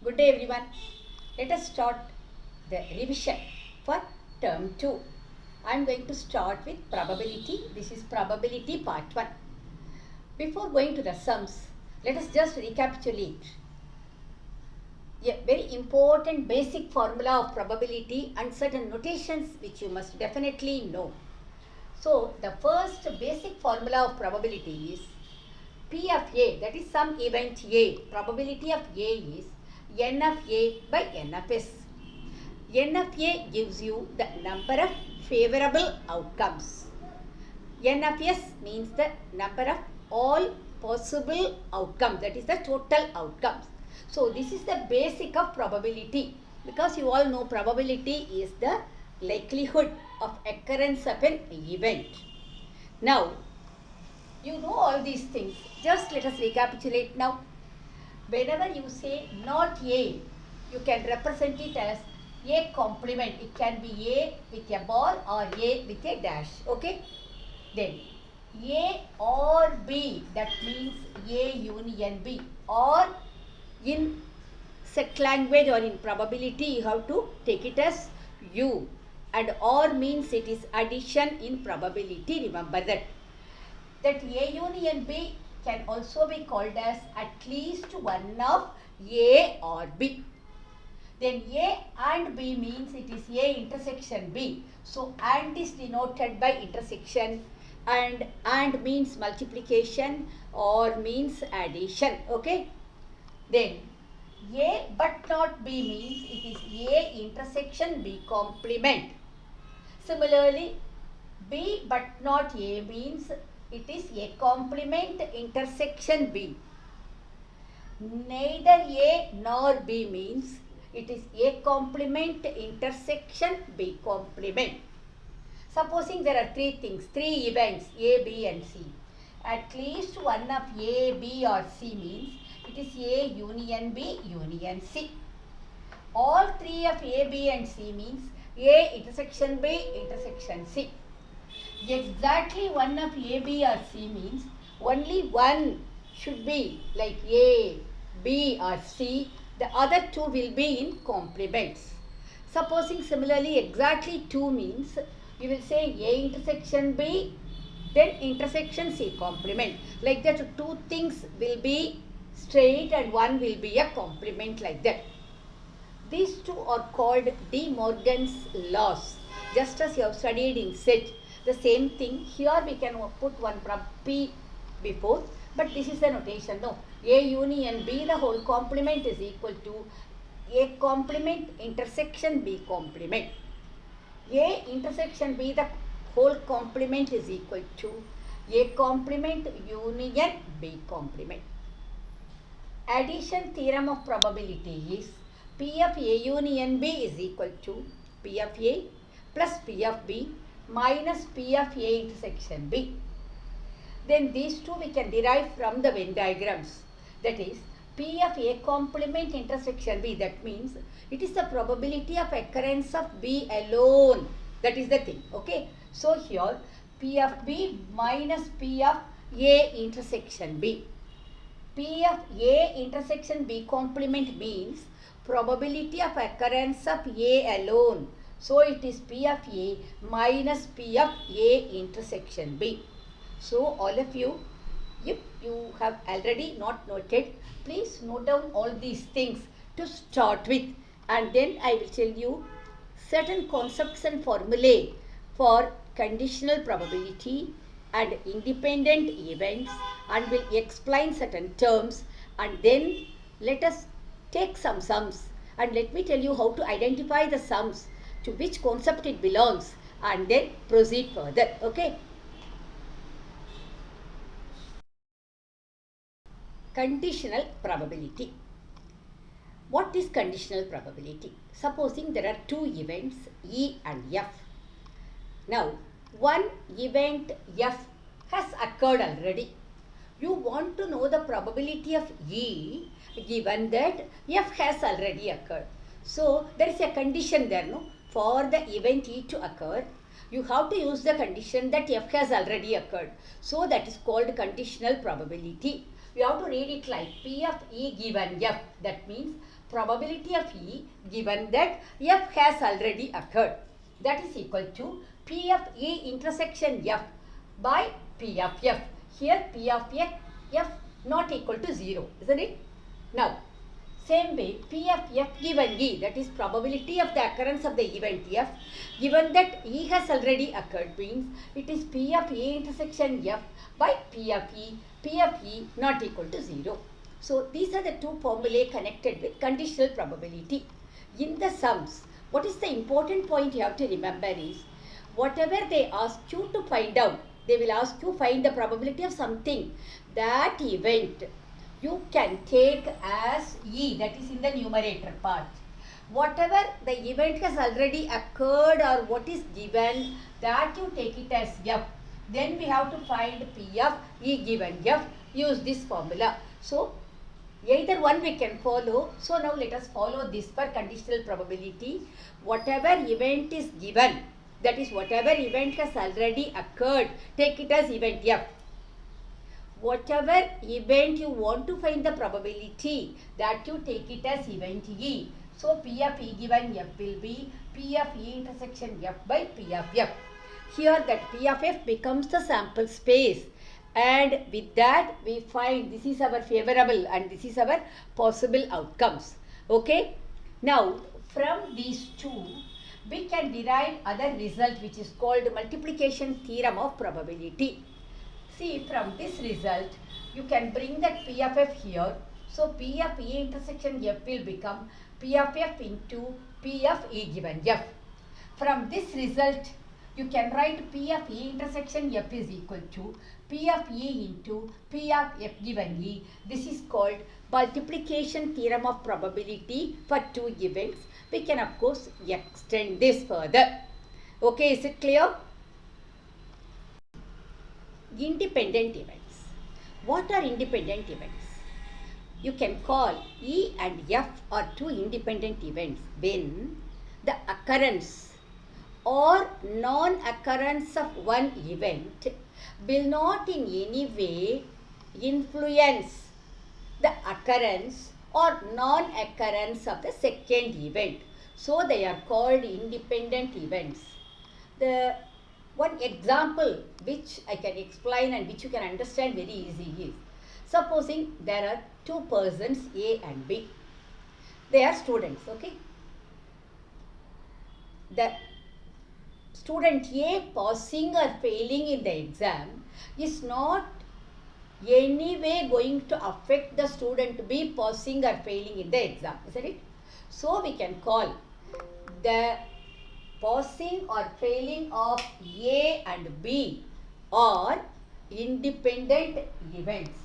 Good day everyone. Let us start the revision for term 2. I am going to start with probability. This is probability part 1. Before going to the sums, let us just recapitulate a very important basic formula of probability and certain notations which you must definitely know. So, the first basic formula of probability is P of A, that is some event A. Probability of A is N of A by N of S. N of A gives you the number of favorable outcomes. N of S means the number of all possible outcomes, that is the total outcomes. So this is the basic of probability, because you all know probability is the likelihood of occurrence of an event. Now, you know all these things. Just let us recapitulate now. Whenever you say not A, you can represent it as A complement. It can be A with a bar or A with a dash. Okay? Then A or B, that means A union B. Or in set language or in probability, you have to take it as U. And or means it is addition in probability. Remember that. That A union B can also be called as at least one of A or B. Then A and B means it is A intersection B. So and is denoted by intersection, and means multiplication or means addition. Okay. Then A but not B means it is A intersection B complement. Similarly, B but not A means it is A complement intersection B. Neither A nor B means it is A complement intersection B complement. Supposing there are three events A, B and C. At least one of A, B or C means it is A union B union C. All three of A, B and C means A intersection B intersection C. Exactly one of A, B or C means only one should be like A, B or C. The other two will be in complements. Supposing similarly exactly 2 means you will say A intersection B, then intersection C complement. Like that, two things will be straight and one will be a complement, like that. These two are called De Morgan's laws. Just as you have studied in set, the same thing. Here we can put one P before, but this is the notation. No, A union B the whole complement is equal to A complement intersection B complement. A intersection B the whole complement is equal to A complement union B complement. Addition theorem of probability is P of A union B is equal to P of A plus P of B minus P of A intersection B. Then these two we can derive from the Venn diagrams. That is P of A complement intersection B. That means it is the probability of occurrence of B alone. That is the thing. Okay. So here P of B minus P of A intersection B. P of A intersection B complement means probability of occurrence of A alone. So it is P of A minus P of A intersection B. So all of you, if you have already not noted, please note down all these things to start with, and then I will tell you certain concepts and formulae for conditional probability and independent events, and will explain certain terms, and then let us take some sums, and let me tell you how to identify the sums, to which concept it belongs, and then proceed further. Okay. Conditional probability. What is conditional probability? Supposing there are two events E and F. Now, one event F has occurred already. You want to know the probability of E given that F has already occurred. So, there is a condition there, no? For the event E to occur, you have to use the condition that F has already occurred. So, that is called conditional probability. We have to read it like P of E given F. That means probability of E given that F has already occurred. That is equal to P of E intersection F by P of F. Here P of F not equal to 0, isn't it? Now, same way, P of F given E, that is probability of the occurrence of the event F, given that E has already occurred, means it is P of A intersection F by P of E not equal to 0. So, these are the two formulae connected with conditional probability. In the sums, what is the important point you have to remember is, whatever they ask you to find out, they will ask you find the probability of something. That event you can take as E, that is in the numerator part. Whatever the event has already occurred or what is given, that you take it as F. Then we have to find P of E given F. Use this formula. So, either one we can follow. So, now let us follow this for conditional probability. Whatever event is given, that is whatever event has already occurred, take it as event F. Whatever event you want to find the probability, that you take it as event E. So, P of E given F will be P of E intersection F by P of F. Here that P of F becomes the sample space, and with that we find this is our favorable and this is our possible outcomes. Okay. Now, from these two, we can derive other result which is called multiplication theorem of probability. See, from this result, you can bring that P of F here. So, P of E intersection F will become P of F into P of E given F. From this result, you can write P of E intersection F is equal to P of E into P of F given E. This is called multiplication theorem of probability for two events. We can of course extend this further. Okay, is it clear? Independent events. What are independent events? You can call E and F are two independent events when the occurrence or non-occurrence of one event will not in any way influence the occurrence or non-occurrence of the second event. So, they are called independent events. The one example which I can explain and which you can understand very easy is, supposing there are two persons A and B. They are students, okay. The student A passing or failing in the exam is not anyway going to affect the student B passing or failing in the exam, isn't it? So, we can call the passing or failing of A and B are independent events.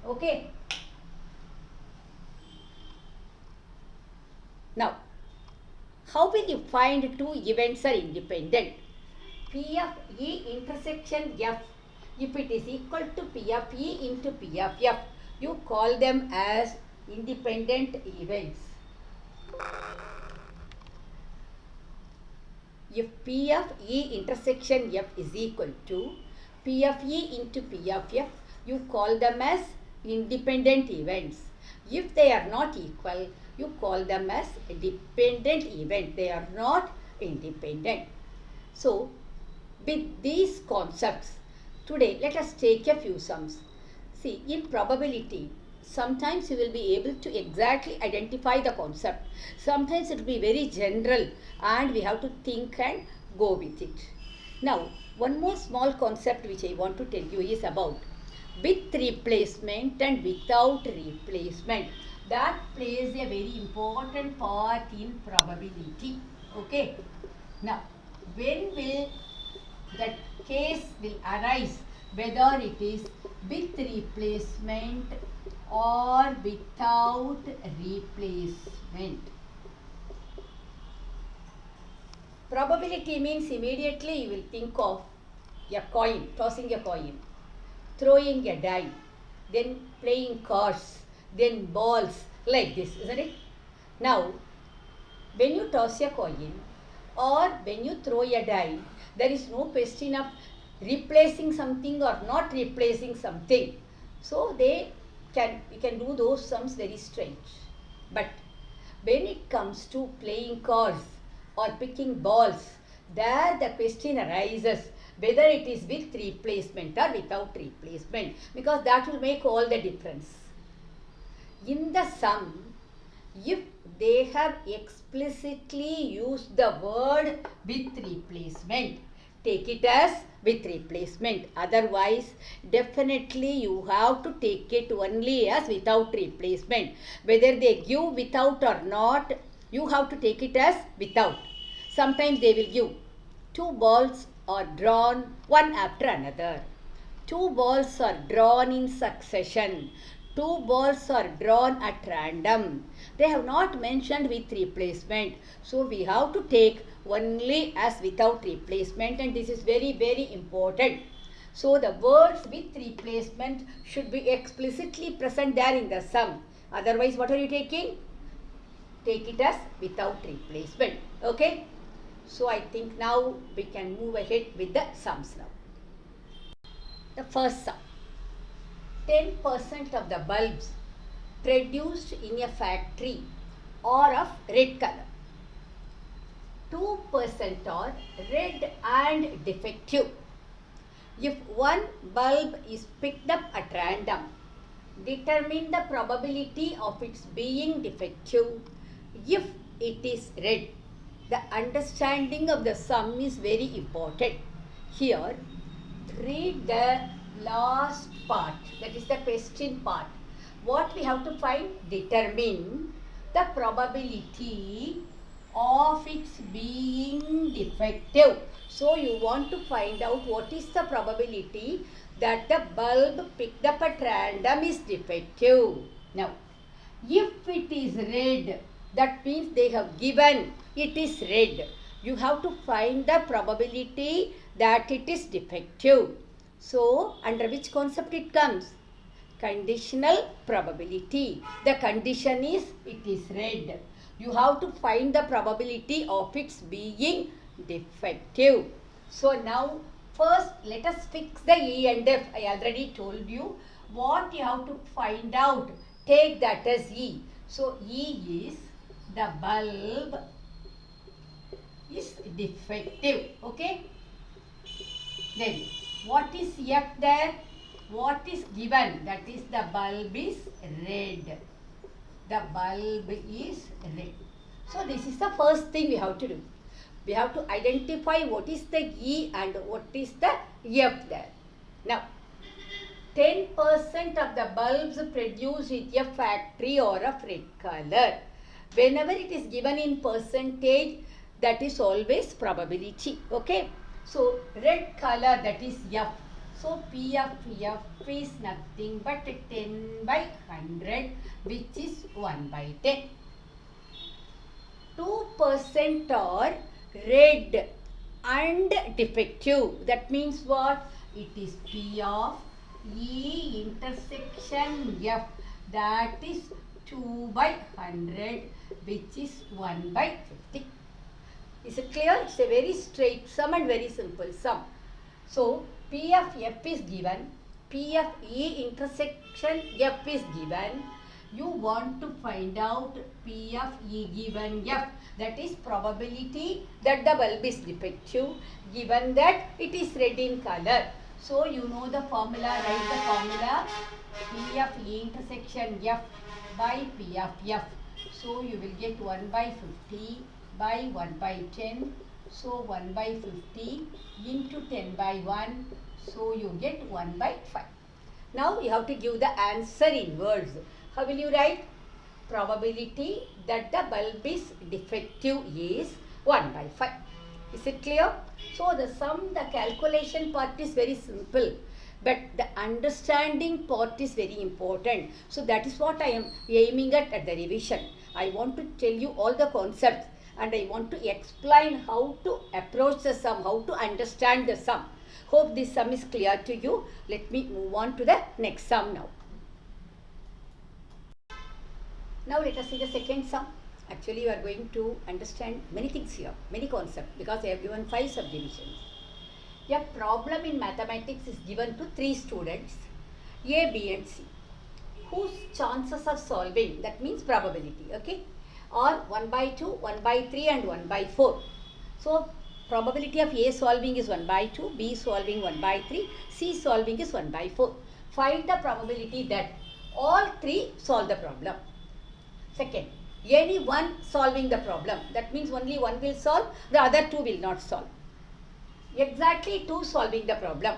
Okay. Now, how will you find two events are independent? P of E intersection F, if it is equal to P of E into P of F, you call them as independent events. If P of E intersection F is equal to P of E into P of F, you call them as independent events. If they are not equal, you call them as dependent event. They are not independent. So, with these concepts, today let us take a few sums. See, in probability, sometimes you will be able to exactly identify the concept. Sometimes it will be very general and we have to think and go with it. Now, one more small concept which I want to tell you is about with replacement and without replacement. That plays a very important part in probability. Okay. Now, when will that case will arise, whether it is with replacement or without replacement? Probability means immediately you will think of a coin, tossing a coin, throwing a die, then playing cards, then balls, like this, isn't it? Now, when you toss a coin or when you throw a die, there is no question of replacing something or not replacing something. So, you can do those sums very strange. But When it comes to playing cards or picking balls, there the question arises whether it is with replacement or without replacement, because that will make all the difference. In the sum, if they have explicitly used the word with replacement, take it as with replacement. Otherwise, definitely you have to take it only as without replacement. Whether they give without or not, you have to take it as without. Sometimes they will give two balls are drawn one after another. Two balls are drawn in succession. Two balls are drawn at random. They have not mentioned with replacement. So we have to take only as without replacement, and this is very, very important. So the words with replacement should be explicitly present there in the sum. Otherwise, what are you taking? Take it as without replacement. Okay? So I think now we can move ahead with the sums now. The first sum. 10% of the bulbs produced in a factory are of red color. 2% are red and defective. If one bulb is picked up at random, determine the probability of its being defective if it is red. The understanding of the sum is very important. Here, read the last part, that is the question part. What we have to find? Determine the probability of its being defective. So you want to find out what is the probability that the bulb picked up at random is defective. Now, if it is red, that means they have given it is red. You have to find the probability that it is defective. So, under which concept it comes? Conditional probability. The condition is it is red. You have to find the probability of its being defective. So, now first let us fix the E and F. I already told you what you have to find out. Take that as E. So, E is the bulb is defective. Okay? Then what is F there? What is given? That is the bulb is red. The bulb is red. So this is the first thing we have to do. We have to identify what is the E and what is the F there. Now, 10% of the bulbs produced in a factory are of red color. Whenever it is given in percentage, that is always probability. Okay. So, red color, that is F. So, P of F is nothing but 10 by 100, which is 1 by 10. 2% are red and defective. That means what? It is P of E intersection F. That is 2 by 100, which is 1 by 50. Is it clear? It's a very straight sum and very simple sum. So, P of F is given, P of E intersection F is given. You want to find out P of E given F, that is probability that the bulb is defective, given that it is red in color. So, you know the formula, write the formula P of E intersection F by P of F. So, you will get 1 by 50 by 1 by 10. So, 1 by 50 into 10 by 1. So, you get 1 by 5. Now, you have to give the answer in words. How will you write? Probability that the bulb is defective is 1 by 5. Is it clear? So, the sum, the calculation part is very simple, but the understanding part is very important. So, that is what I am aiming at the revision. I want to tell you all the concepts and I want to explain how to approach the sum, how to understand the sum. Hope this sum is clear to you. Let me move on to the next sum now. Now let us see the second sum. Actually, you are going to understand many things here, many concepts, because I have given 5 subdivisions. A problem in mathematics is given to 3 students, A, B and C, whose chances of solving, that means probability, okay, or 1 by 2, 1 by 3 and 1 by 4. So probability of A solving is 1 by 2, B solving 1 by 3, C solving is 1 by 4. Find the probability that all three solve the problem. Second, any one solving the problem. That means only one will solve, the other two will not solve. Exactly two solving the problem.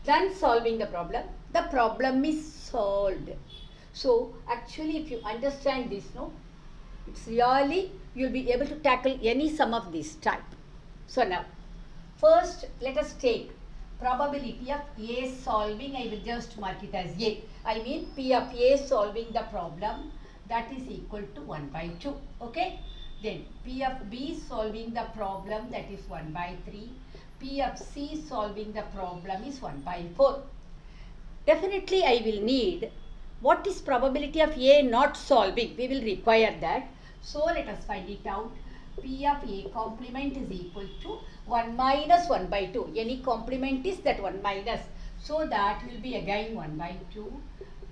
Then solving the problem is solved. So actually if you understand this, no, it's really you'll be able to tackle any sum of this type. So now, first let us take probability of A solving. I will just mark it as A. I mean P of A solving the problem, that is equal to 1 by 2. Okay. Then P of B solving the problem, that is 1 by 3. P of C solving the problem is 1 by 4. Definitely I will need what is probability of A not solving. We will require that. So let us find it out. P of A complement is equal to 1 minus 1 by 2. Any complement is that 1 minus. So that will be again 1 by 2.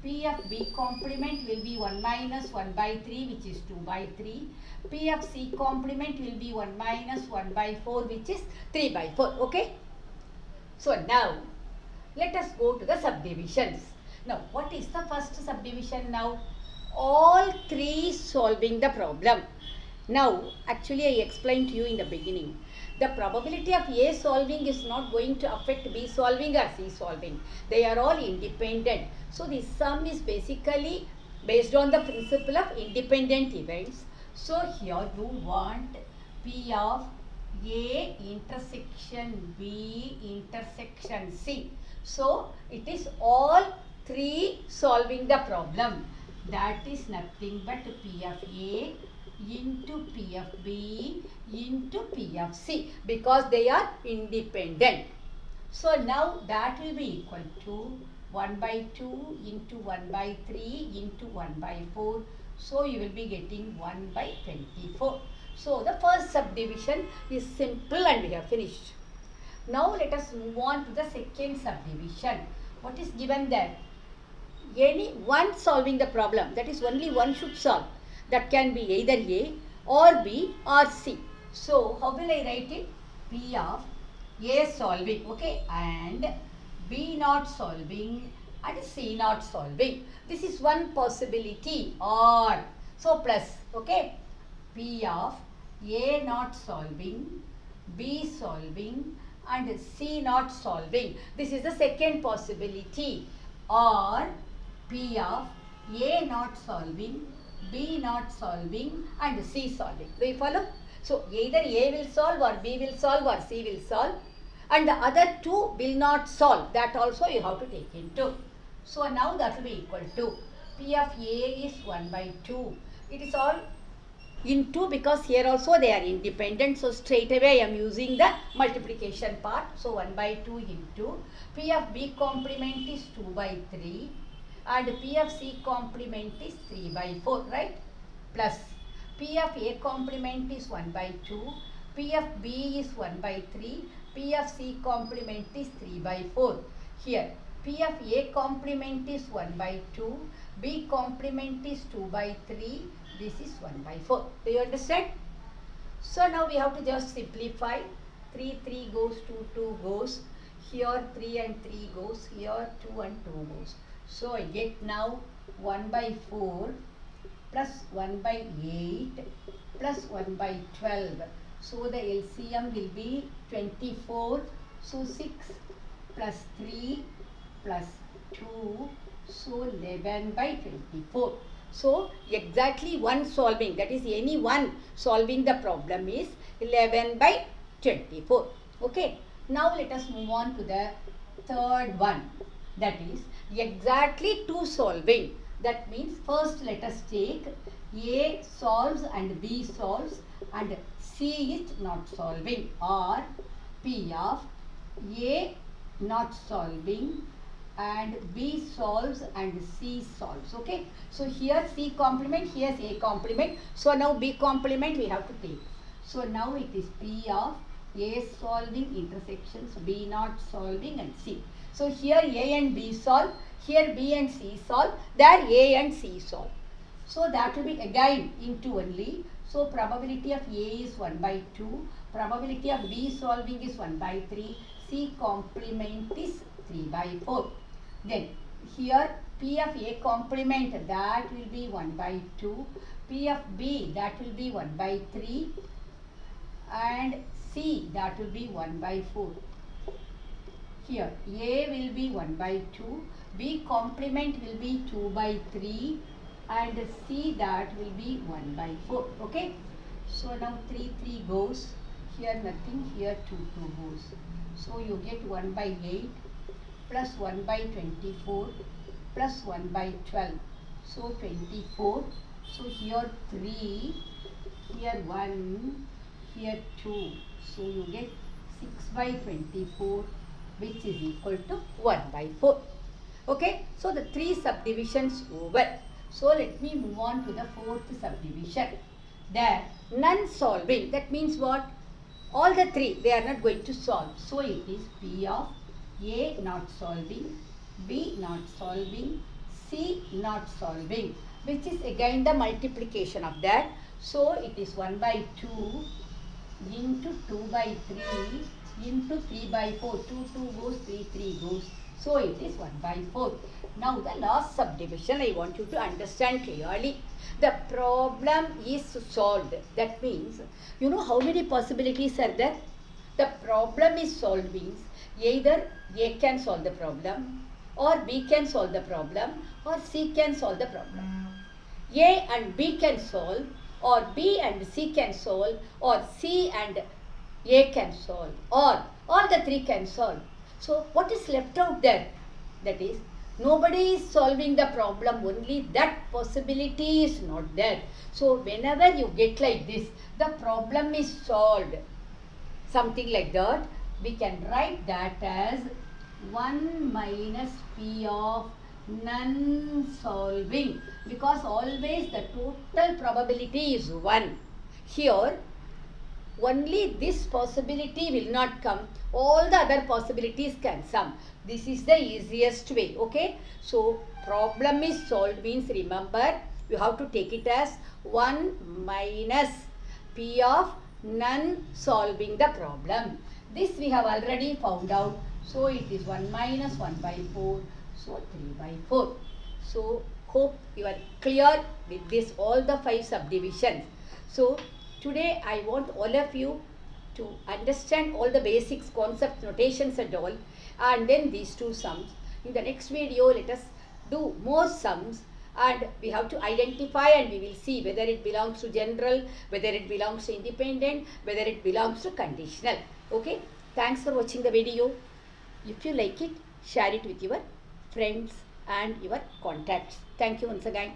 P of B complement will be 1 minus 1 by 3, which is 2 by 3. P of C complement will be 1 minus 1 by 4, which is 3 by 4. Okay. So now let us go to the subdivisions. Now what is the first subdivision now? All three solving the problem. Now actually I explained to you in the beginning. The probability of A solving is not going to affect B solving or C solving. They are all independent. So the sum is basically based on the principle of independent events. So here you want P of A intersection B intersection C. So it is all three solving the problem. That is nothing but P of A into P of B into P of C, because they are independent. So now that will be equal to 1 by 2 into 1 by 3 into 1 by 4. So you will be getting 1 by 24. So the first subdivision is simple and we have finished. Now let us move on to the second subdivision. What is given there? Any one solving the problem, that is only one should solve. That can be either A or B or C. So how will I write it? P of A solving, okay, and B not solving and C not solving. This is one possibility, or so plus, okay. P of A not solving, B solving and C not solving. This is the second possibility, or P of A not solving, B not solving and C solving. Do you follow? So either A will solve or B will solve or C will solve, and the other two will not solve. That also you have to take into. So now that will be equal to P of A is 1 by 2. It is all into, because here also they are independent. So straight away I am using the multiplication part. So 1 by 2 into P of B complement is 2 by 3. And P of C complement is 3 by 4, right? Plus P of A complement is 1 by 2. P of B is 1 by 3. P of C complement is 3 by 4. Here P of A complement is 1 by 2. B complement is 2 by 3. This is 1 by 4. Do you understand? So now we have to just simplify. 3 goes, 2 goes. Here 3 and 3 goes. Here 2 and 2 goes. So I get now 1 by 4 plus 1 by 8 plus 1 by 12. So the LCM will be 24. So 6 plus 3 plus 2. So 11 by 24. So exactly one solving, that is any one solving the problem is 11 by 24. Okay. Now let us move on to the third one. That is exactly two solving. That means first let us take A solves and B solves and C is not solving, or P of A not solving and B solves and C solves. Okay. So here C complement, here A complement. So now B complement we have to take. So now it is P of A solving intersections B not solving and C. So here A and B solve, here B and C solve, there A and C solve. So that will be again into only. So probability of A is 1 by 2. Probability of B solving is 1 by 3. C complement is 3 by 4. Then here P of A complement, that will be 1 by 2. P of B, that will be 1 by 3. And C, that will be 1 by 4. Here A will be 1 by 2. B complement will be 2 by 3. And C, that will be 1 by 4. Okay. So now 3 goes. Here nothing. Here 2 goes. So you get 1 by 8 plus 1 by 24 plus 1 by 12. So 24. So here 3. Here 1. Here 2. So you get 6 by 24, which is equal to 1 by 4. Okay. So the 3 subdivisions over. So let me move on to the 4th subdivision. There, none solving. That means what? All the 3, they are not going to solve. So it is P of A not solving, B not solving, C not solving, which is again the multiplication of that. So it is 1 by 2 into 2 by 3 into 3 by 4. 2 goes, 3 goes. So it is 1 by 4. Now the last subdivision I want you to understand clearly. The problem is solved. That means, you know how many possibilities are there? The problem is solved means either A can solve the problem, or B can solve the problem, or C can solve the problem. A and B can solve, or B and C can solve, or C and A can solve, or all the 3 can solve. So what is left out there? That is, nobody is solving the problem, only that possibility is not there. So whenever you get like this, the problem is solved, something like that, we can write that as 1 minus P of none solving, because always the total probability is 1. Here only this possibility will not come, all the other possibilities can come. This is the easiest way. Okay. So problem is solved means, remember, you have to take it as 1 minus P of none solving the problem. This we have already found out. So it is 1 minus 1 by 4. So 3 by 4. So hope you are clear with this, all the 5 subdivisions. So today I want all of you to understand all the basics, concepts, notations and all, and then these 2 sums. In the next video, let us do more sums, and we have to identify, and we will see whether it belongs to general, whether it belongs to independent, whether it belongs to conditional. Okay. Thanks for watching the video. If you like it, share it with your friends and your contacts. Thank you once again.